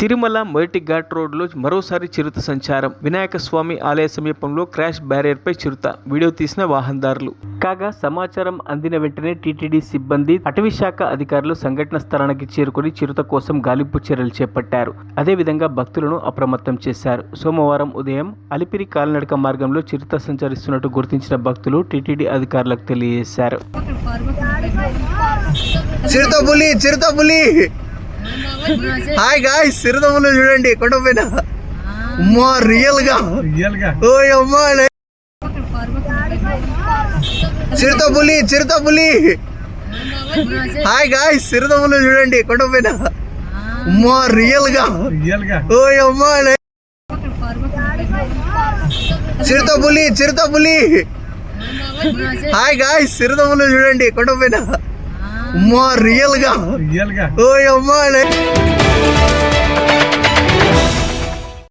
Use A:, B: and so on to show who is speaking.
A: తిరుమల మొదటి ఘాట్ రోడ్లో మరోసారి చిరుత సంచారం. వినాయక స్వామి ఆలయ సమీపంలో క్రాష్ బ్యారియర్పై చిరుత. వీడియో తీసిన వాహనదారులు. కాగా సమాచారం అందిన వెంటనే టీటీడీ సిబ్బంది, అటవీ శాఖ అధికారులు సంఘటన స్థలానికి చేరుకుని చిరుత కోసం గాలింపు చర్యలు చేపట్టారు. అదేవిధంగా భక్తులను అప్రమత్తం చేశారు. సోమవారం ఉదయం అలిపిరి కాలినడక మార్గంలో చిరుత సంచరిస్తున్నట్టు గుర్తించిన భక్తులు టీటీడీ అధికారులకు తెలియజేశారు.
B: హాయ్ గాయ్స్, చిరుతపులి చూడండి కొండపైన. అమ్మా రియల్ గా ఓయ్ అమ్మా, చిరుతపులి హాయ్ గాయ్స్, చిరుతపులి చూడండి కొండపైన. అమ్మా రియల్ గా ఓయ్ అమ్మా, చిరుతపులి హాయ్ గాయ్స్, చిరుతపులి చూడండి కొండపైన. అమ్మా రియల్ గా ఓయ్ అమ్మా.